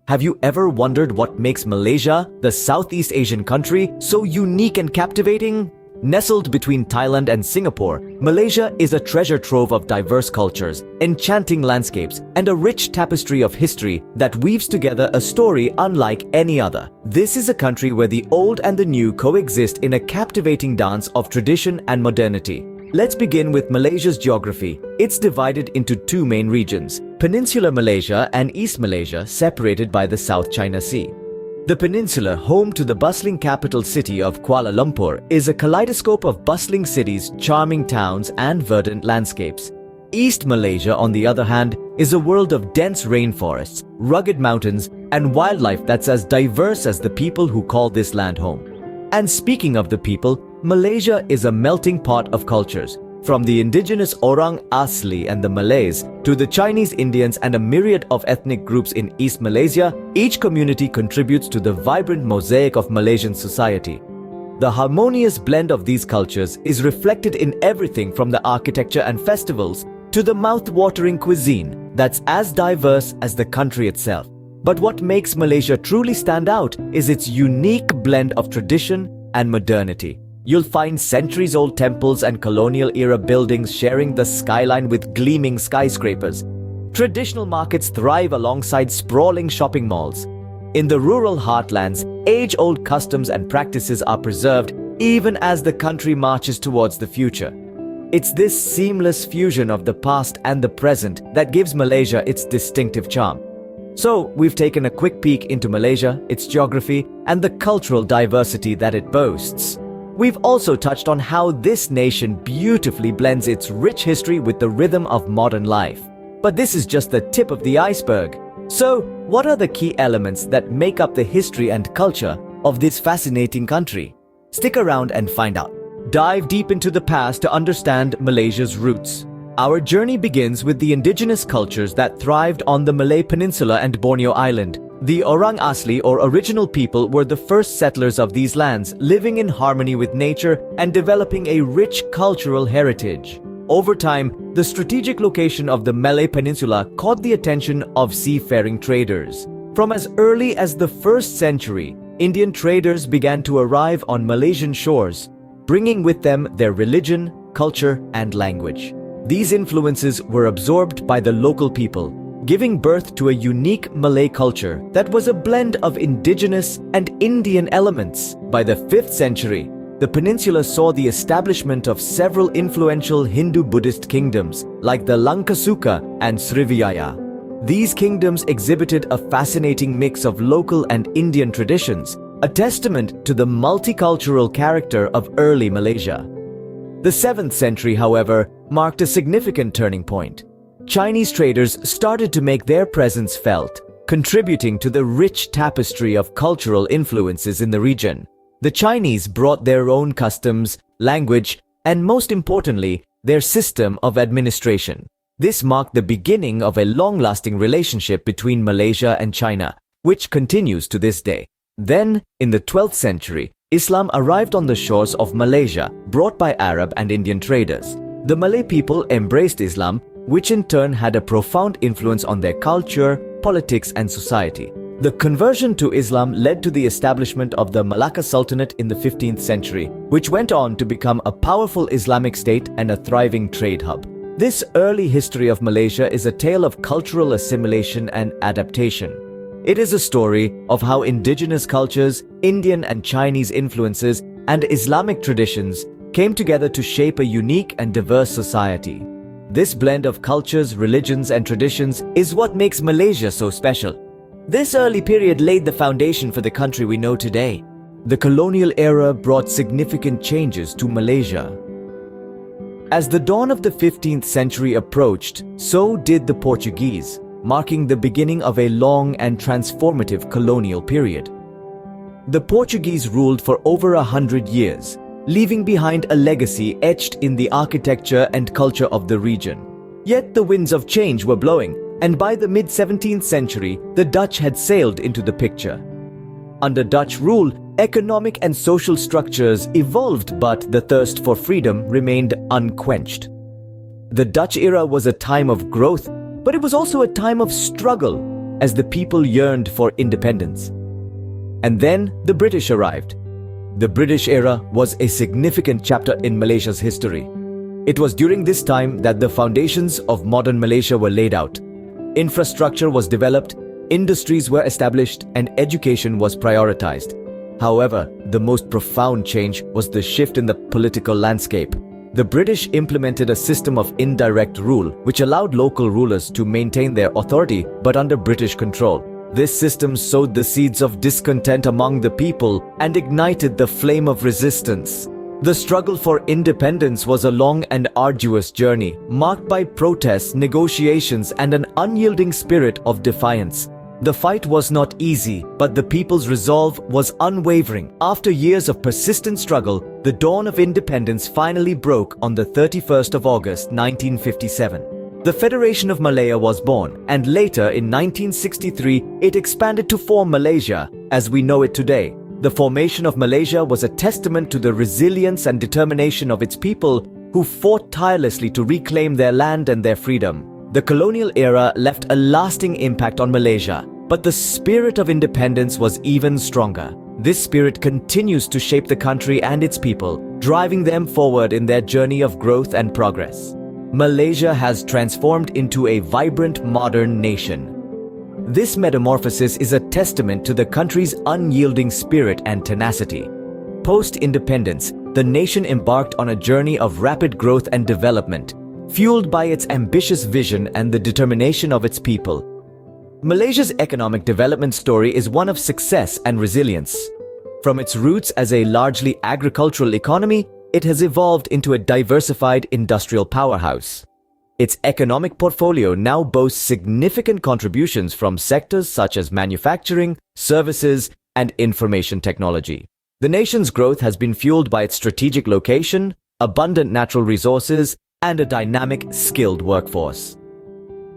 Have you ever wondered what makes Malaysia, the Southeast Asian country, so unique and captivating? Nestled between Thailand and Singapore, Malaysia is a treasure trove of diverse cultures, enchanting landscapes, and a rich tapestry of history that weaves together a story unlike any other. This is a country where the old and the new coexist in a captivating dance of tradition and modernity. Let's begin with Malaysia's geography. It's divided into two main regions, Peninsular Malaysia and East Malaysia, separated by the South China Sea. The peninsula, home to the bustling capital city of Kuala Lumpur, is a kaleidoscope of bustling cities, charming towns, and verdant landscapes. East Malaysia, on the other hand, is a world of dense rainforests, rugged mountains, and wildlife that's as diverse as the people who call this land home. And speaking of the people, Malaysia is a melting pot of cultures. From the indigenous Orang Asli and the Malays to the Chinese Indians and a myriad of ethnic groups in East Malaysia, each community contributes to the vibrant mosaic of Malaysian society. The harmonious blend of these cultures is reflected in everything from the architecture and festivals to the mouth-watering cuisine that's as diverse as the country itself. But what makes Malaysia truly stand out is its unique blend of tradition and modernity. You'll find centuries-old temples and colonial-era buildings sharing the skyline with gleaming skyscrapers. Traditional markets thrive alongside sprawling shopping malls. In the rural heartlands, age-old customs and practices are preserved even as the country marches towards the future. It's this seamless fusion of the past and the present that gives Malaysia its distinctive charm. So, we've taken a quick peek into Malaysia, its geography, and the cultural diversity that it boasts. We've also touched on how this nation beautifully blends its rich history with the rhythm of modern life. But this is just the tip of the iceberg. So, what are the key elements that make up the history and culture of this fascinating country? Stick around and find out. Dive deep into the past to understand Malaysia's roots. Our journey begins with the indigenous cultures that thrived on the Malay Peninsula and Borneo Island. The Orang Asli, or original people, were the first settlers of these lands, living in harmony with nature and developing a rich cultural heritage. Over time, the strategic location of the Malay Peninsula caught the attention of seafaring traders. From as early as the 1st century, Indian traders began to arrive on Malaysian shores, bringing with them their religion, culture, and language. These influences were absorbed by the local people, giving birth to a unique Malay culture that was a blend of indigenous and Indian elements. By the 5th century, the peninsula saw the establishment of several influential Hindu-Buddhist kingdoms like the Langkasuka and Srivijaya. These kingdoms exhibited a fascinating mix of local and Indian traditions, a testament to the multicultural character of early Malaysia. The 7th century, however, marked a significant turning point. Chinese traders started to make their presence felt, contributing to the rich tapestry of cultural influences in the region. The Chinese brought their own customs, language, and most importantly, their system of administration. This marked the beginning of a long-lasting relationship between Malaysia and China, which continues to this day. Then, in the 12th century, Islam arrived on the shores of Malaysia, brought by Arab and Indian traders. The Malay people embraced Islam, which in turn had a profound influence on their culture, politics, and society. The conversion to Islam led to the establishment of the Malacca Sultanate in the 15th century, which went on to become a powerful Islamic state and a thriving trade hub. This early history of Malaysia is a tale of cultural assimilation and adaptation. It is a story of how indigenous cultures, Indian and Chinese influences, and Islamic traditions came together to shape a unique and diverse society. This blend of cultures, religions, and traditions is what makes Malaysia so special. This early period laid the foundation for the country we know today. The colonial era brought significant changes to Malaysia. As the dawn of the 15th century approached, so did the Portuguese, marking the beginning of a long and transformative colonial period. The Portuguese ruled for over 100 years, leaving behind a legacy etched in the architecture and culture of the region. Yet the winds of change were blowing, and by the mid-17th century, the Dutch had sailed into the picture. Under Dutch rule, economic and social structures evolved, but the thirst for freedom remained unquenched. The Dutch era was a time of growth, but it was also a time of struggle. as the people yearned for independence. And then the British arrived. The British era was a significant chapter in Malaysia's history. It was during this time that the foundations of modern Malaysia were laid out. Infrastructure was developed, industries were established, and education was prioritized. However, the most profound change was the shift in the political landscape. The British implemented a system of indirect rule, which allowed local rulers to maintain their authority but under British control. This system sowed the seeds of discontent among the people and ignited the flame of resistance. The struggle for independence was a long and arduous journey, marked by protests, negotiations, and an unyielding spirit of defiance. The fight was not easy, but the people's resolve was unwavering. After years of persistent struggle, the dawn of independence finally broke on the 31st of August 1957. The Federation of Malaya was born, and later in 1963, it expanded to form Malaysia as we know it today. The formation of Malaysia was a testament to the resilience and determination of its people who fought tirelessly to reclaim their land and their freedom. The colonial era left a lasting impact on Malaysia, but the spirit of independence was even stronger. This spirit continues to shape the country and its people, driving them forward in their journey of growth and progress. Malaysia has transformed into a vibrant modern nation. This metamorphosis is a testament to the country's unyielding spirit and tenacity. Post-independence, the nation embarked on a journey of rapid growth and development, fueled by its ambitious vision and the determination of its people. Malaysia's economic development story is one of success and resilience. From its roots as a largely agricultural economy, it has evolved into a diversified industrial powerhouse. Its economic portfolio now boasts significant contributions from sectors such as manufacturing, services, and information technology. The nation's growth has been fueled by its strategic location, abundant natural resources, and a dynamic, skilled workforce.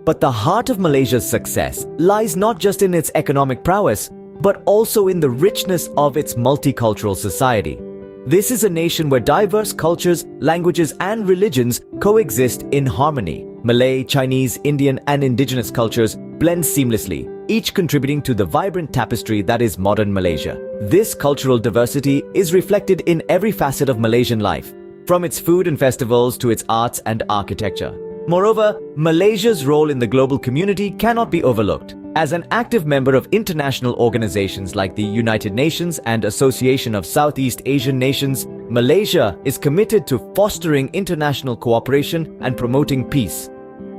But the heart of Malaysia's success lies not just in its economic prowess, but also in the richness of its multicultural society. This is a nation where diverse cultures, languages, and religions coexist in harmony. Malay, Chinese, Indian, and indigenous cultures blend seamlessly, each contributing to the vibrant tapestry that is modern Malaysia. This cultural diversity is reflected in every facet of Malaysian life, from its food and festivals to its arts and architecture. Moreover, Malaysia's role in the global community cannot be overlooked. As an active member of international organizations like the United Nations and Association of Southeast Asian Nations, Malaysia is committed to fostering international cooperation and promoting peace.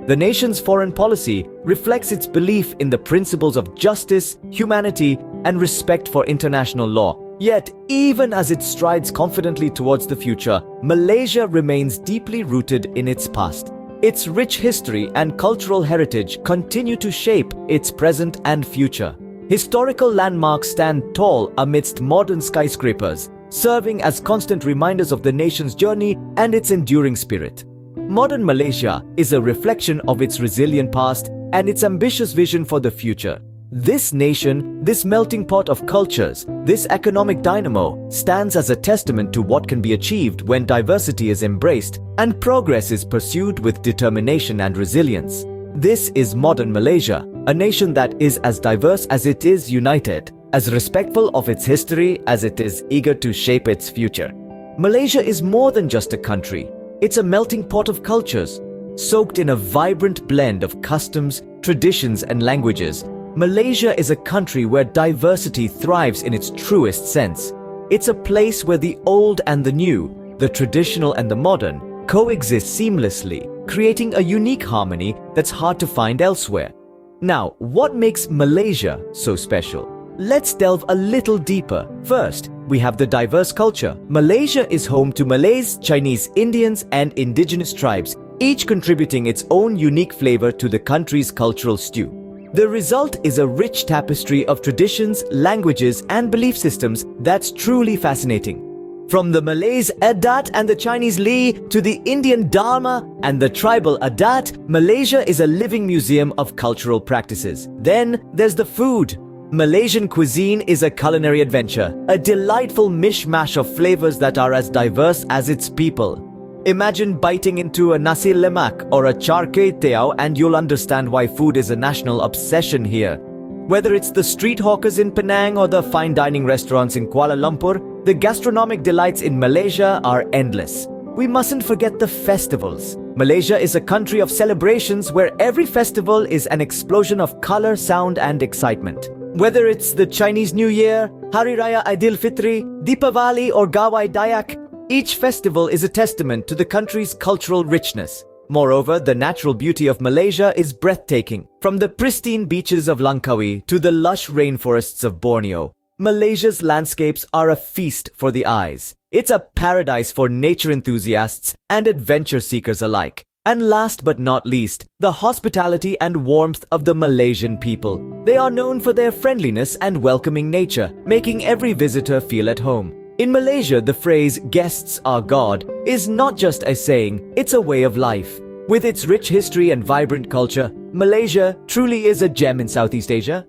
The nation's foreign policy reflects its belief in the principles of justice, humanity, and respect for international law. Yet, even as it strides confidently towards the future, Malaysia remains deeply rooted in its past. Its rich history and cultural heritage continue to shape its present and future. Historical landmarks stand tall amidst modern skyscrapers, serving as constant reminders of the nation's journey and its enduring spirit. Modern Malaysia is a reflection of its resilient past and its ambitious vision for the future. This nation, this melting pot of cultures, this economic dynamo, stands as a testament to what can be achieved when diversity is embraced and progress is pursued with determination and resilience. This is modern Malaysia, a nation that is as diverse as it is united, as respectful of its history as it is eager to shape its future. Malaysia is more than just a country. It's a melting pot of cultures, soaked in a vibrant blend of customs, traditions, and languages. Malaysia is a country where diversity thrives in its truest sense. It's a place where the old and the new, the traditional and the modern, coexist seamlessly, creating a unique harmony that's hard to find elsewhere. Now, what makes Malaysia so special? Let's delve a little deeper. First, we have the diverse culture. Malaysia is home to Malays, Chinese, Indians, and indigenous tribes, each contributing its own unique flavor to the country's cultural stew. The result is a rich tapestry of traditions, languages, and belief systems that's truly fascinating. From the Malays' Adat and the Chinese Li to the Indian Dharma and the tribal Adat, Malaysia is a living museum of cultural practices. Then there's the food. Malaysian cuisine is a culinary adventure, a delightful mishmash of flavors that are as diverse as its people. Imagine biting into a nasi lemak or a char kway teow and you'll understand why food is a national obsession here. Whether it's the street hawkers in Penang or the fine dining restaurants in Kuala Lumpur, the gastronomic delights in Malaysia are endless. We mustn't forget the festivals. Malaysia is a country of celebrations where every festival is an explosion of color, sound, and excitement. Whether it's the Chinese New Year, Hari Raya Aidilfitri, Deepavali, or Gawai Dayak, each festival is a testament to the country's cultural richness. Moreover, the natural beauty of Malaysia is breathtaking. From the pristine beaches of Langkawi to the lush rainforests of Borneo, Malaysia's landscapes are a feast for the eyes. It's a paradise for nature enthusiasts and adventure seekers alike. And last but not least, the hospitality and warmth of the Malaysian people. They are known for their friendliness and welcoming nature, making every visitor feel at home. In Malaysia, the phrase "guests are God" is not just a saying, it's a way of life. With its rich history and vibrant culture, Malaysia truly is a gem in Southeast Asia.